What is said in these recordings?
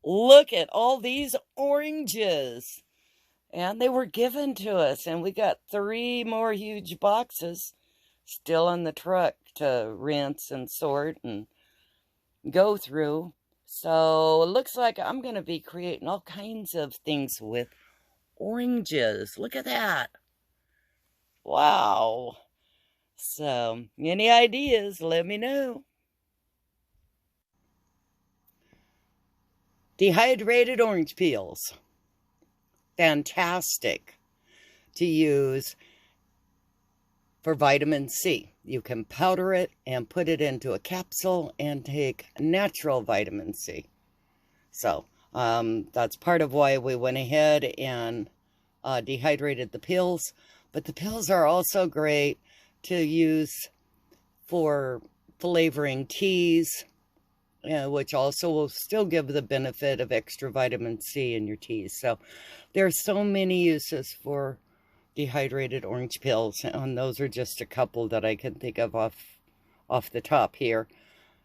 look at all these oranges. And they were given to us, and we got 3 more huge boxes still in the truck to rinse and sort and go through. So it looks like I'm going to be creating all kinds of things with oranges. Look at that. Wow. So any ideas, let me know. Dehydrated orange peels. Fantastic to use for vitamin C. You can powder it and put it into a capsule and take natural vitamin C. So that's part of why we went ahead and dehydrated the peels. But the peels are also great to use for flavoring teas, which also will still give the benefit of extra vitamin C in your teas. So there are so many uses for dehydrated orange peels, and those are just a couple that I can think of off the top here.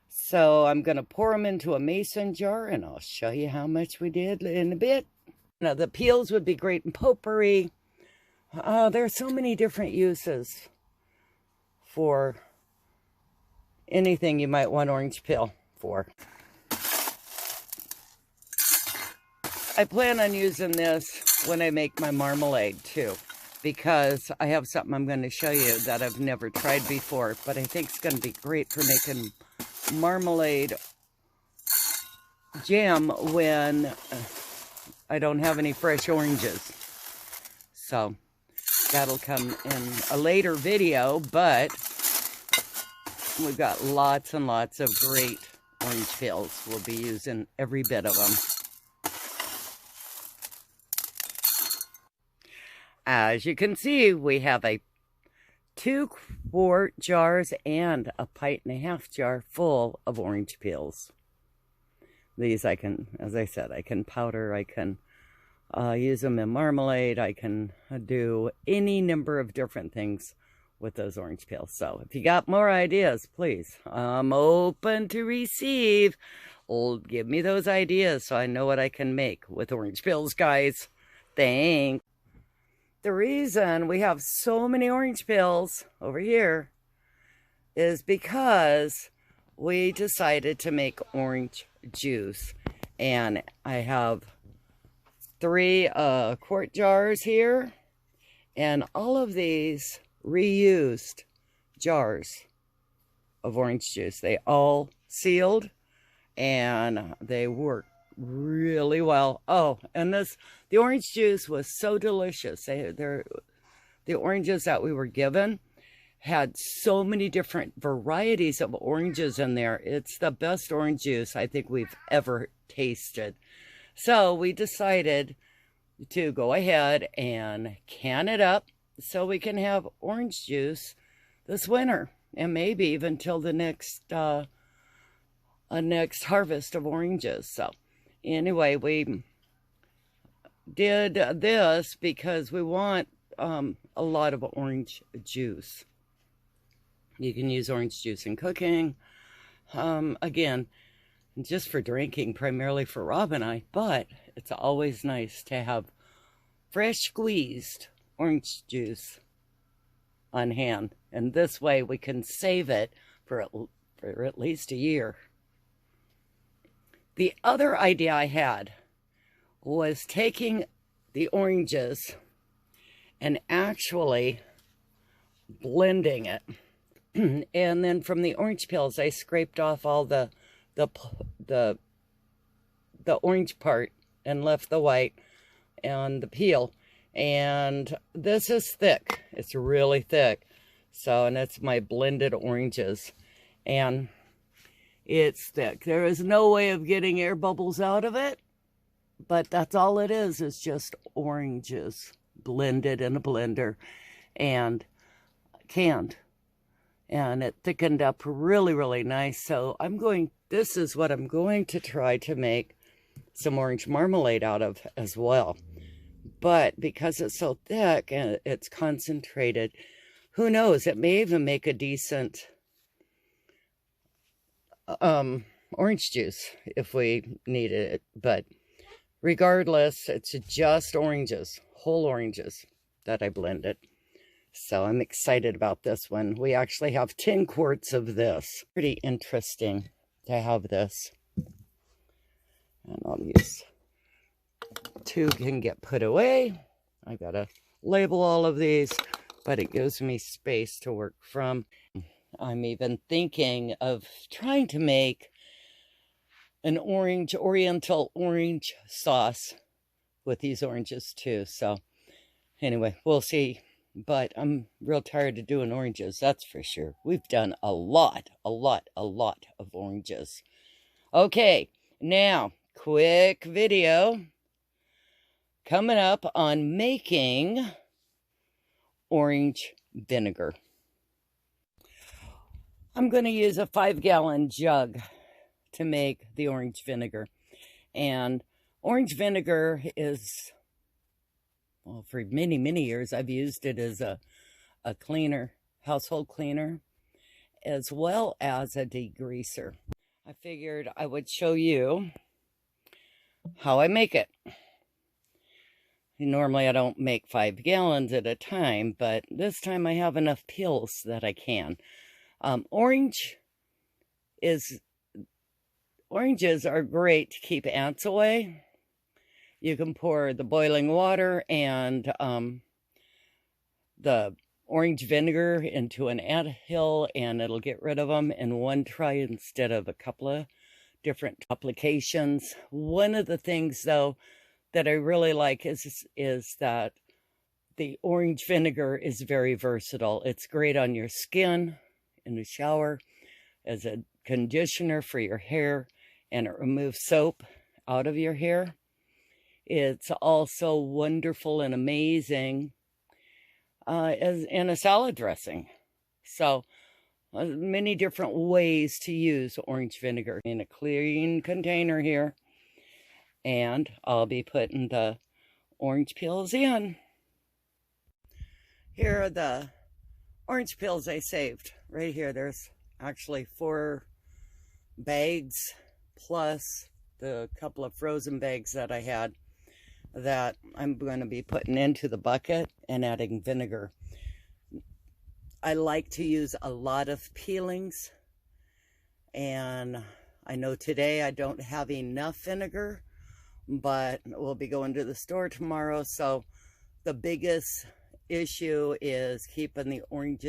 So I'm going to pour them into a mason jar, and I'll show you how much we did in a bit. Now, the peels would be great in potpourri. There are so many different uses for anything you might want orange peel for. I plan on using this when I make my marmalade too, because I have something I'm going to show you that I've never tried before, but I think it's going to be great for making marmalade jam when I don't have any fresh oranges. So that'll come in a later video, but we've got lots and lots of great orange peels. We'll be using every bit of them. As you can see, we have a 2-quart jars and a 1.5-pint jar full of orange peels. These I can, as I said, I can powder, I can use them in marmalade, I can do any number of different things with those orange peels. So if you got more ideas, please, I'm open to receive. Give me those ideas so I know what I can make with orange peels, guys. Thanks. The reason we have so many orange peels over here is because we decided to make orange juice. And I have 3 quart jars here, and all of these reused jars of orange juice. They all sealed, and they work really well. Oh, and the orange juice was so delicious. The oranges that we were given had so many different varieties of oranges in there. It's the best orange juice I think we've ever tasted. So we decided to go ahead and can it up so we can have orange juice this winter, and maybe even till the next harvest of oranges. So anyway, we did this because we want a lot of orange juice. You can use orange juice in cooking, again, just for drinking, primarily for Rob and I, but it's always nice to have fresh squeezed orange juice on hand, and this way we can save it for at least a year. The other idea I had was taking the oranges and actually blending it. And then from the orange peels, I scraped off all the orange part and left the white and the peel. And this is thick. It's really thick. So, and it's my blended oranges. And it's thick. There is no way of getting air bubbles out of it, but that's all it is just oranges blended in a blender and canned. And it thickened up really, really nice. So this is what I'm going to try to make some orange marmalade out of as well. But because it's so thick and it's concentrated, who knows, it may even make a decent orange juice if we needed it. But regardless, it's just oranges, whole oranges that I blended. So I'm excited about this one. We actually have 10 quarts of this. Pretty interesting to have this. And I'll use 2 can get put away. I gotta label all of these, but it gives me space to work from. I'm even thinking of trying to make an oriental orange sauce with these oranges too. So anyway, we'll see. But I'm real tired of doing oranges, that's for sure. We've done a lot of oranges. Okay, now, quick video coming up on making orange vinegar. I'm going to use a 5-gallon jug to make the orange vinegar. And orange vinegar is, well, for many years, I've used it as a cleaner, household cleaner, as well as a degreaser. I figured I would show you how I make it. Normally I don't make 5 gallons at a time, but this time I have enough pills that I can. Oranges are great to keep ants away. You can pour the boiling water and the orange vinegar into an ant hill, and it'll get rid of them in one try instead of a couple of different applications. One of the things, though, that I really like is that the orange vinegar is very versatile. It's great on your skin, in the shower, as a conditioner for your hair, and it removes soap out of your hair. It's also wonderful and amazing as in a salad dressing. So many different ways to use orange vinegar. In a clean container here, and I'll be putting the orange peels in. Here are the orange peels I saved. Right here, there's actually 4 bags plus the couple of frozen bags that I had that I'm going to be putting into the bucket and adding vinegar. I like to use a lot of peelings, and I know today I don't have enough vinegar, but we'll be going to the store tomorrow, so the biggest issue is keeping the orange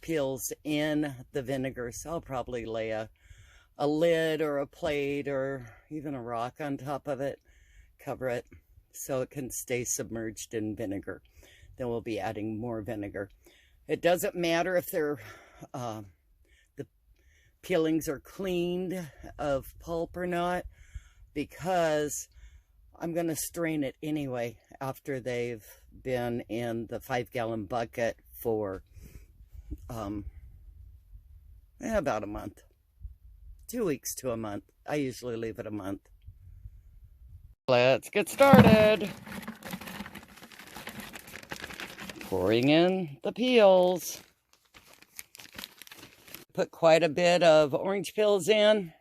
peels in the vinegar. So I'll probably lay a lid or a plate or even a rock on top of it, cover it so it can stay submerged in vinegar. Then we'll be adding more vinegar. It doesn't matter if they're the peelings are cleaned of pulp or not, because I'm going to strain it anyway after they've been in the 5-gallon bucket for about a month. 2 weeks to a month. I usually leave it a month. Let's get started. Pouring in the peels. Put quite a bit of orange peels in.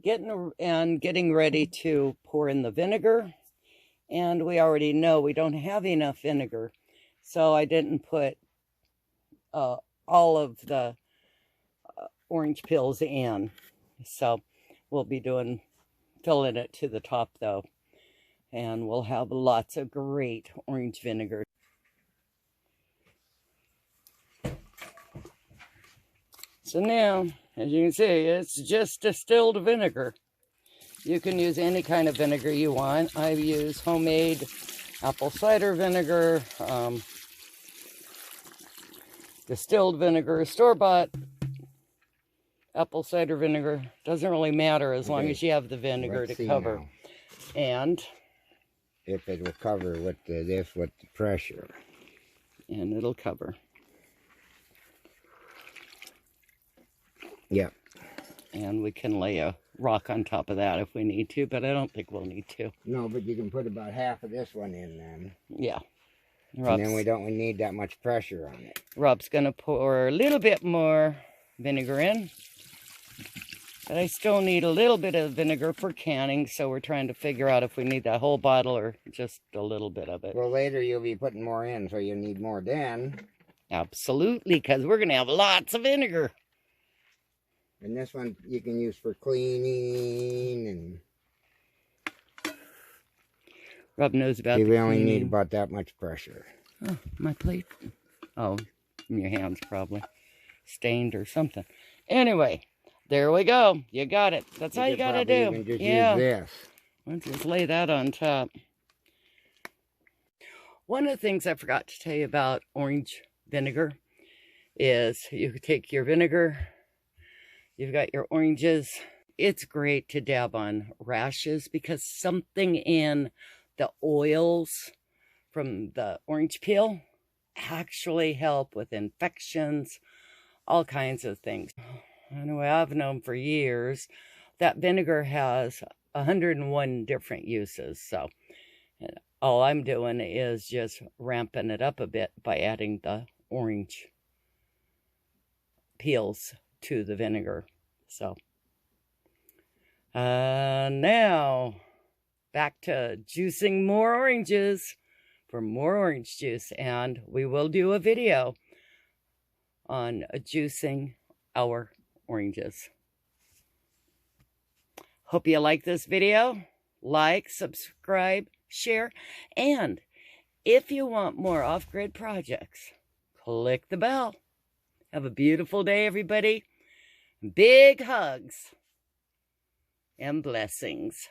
Getting ready to pour in the vinegar. And we already know we don't have enough vinegar, so I didn't put all of the orange peels in. So we'll be filling it to the top though, and we'll have lots of great orange vinegar. So now, as you can see, it's just distilled vinegar. You can use any kind of vinegar you want. I use homemade apple cider vinegar, distilled vinegar, store-bought apple cider vinegar. Doesn't really matter as long as you have the vinegar to cover. Now. And if it will cover with this with the pressure. And it'll cover. Yep. And we can lay a rock on top of that if we need to, but I don't think we'll need to. No, but you can put about half of this one in then. Yeah. And then we don't need that much pressure on it. Rob's going to pour a little bit more vinegar in. But I still need a little bit of vinegar for canning, so we're trying to figure out if we need that whole bottle or just a little bit of it. Well, later you'll be putting more in, so you need more then. Absolutely, because we're going to have lots of vinegar. And this one you can use for cleaning and... Rob knows about See, the we only cleaning. need about that much pressure. Oh, my plate. Oh, in your hands probably. Stained or something. Anyway, there we go. You got it. That's all you got to do. Even just yeah. use this. Let's just lay that on top. One of the things I forgot to tell you about orange vinegar is you take your vinegar, you've got your oranges. It's great to dab on rashes because something in the oils from the orange peel actually help with infections, all kinds of things. Anyway, I've known for years that vinegar has 101 different uses. So all I'm doing is just ramping it up a bit by adding the orange peels to the vinegar. So now back to juicing more oranges for more orange juice, and we will do a video on juicing our oranges. Hope you like this video. Like, subscribe, share, and if you want more off-grid projects, click the bell. Have a beautiful day, everybody. Big hugs and blessings.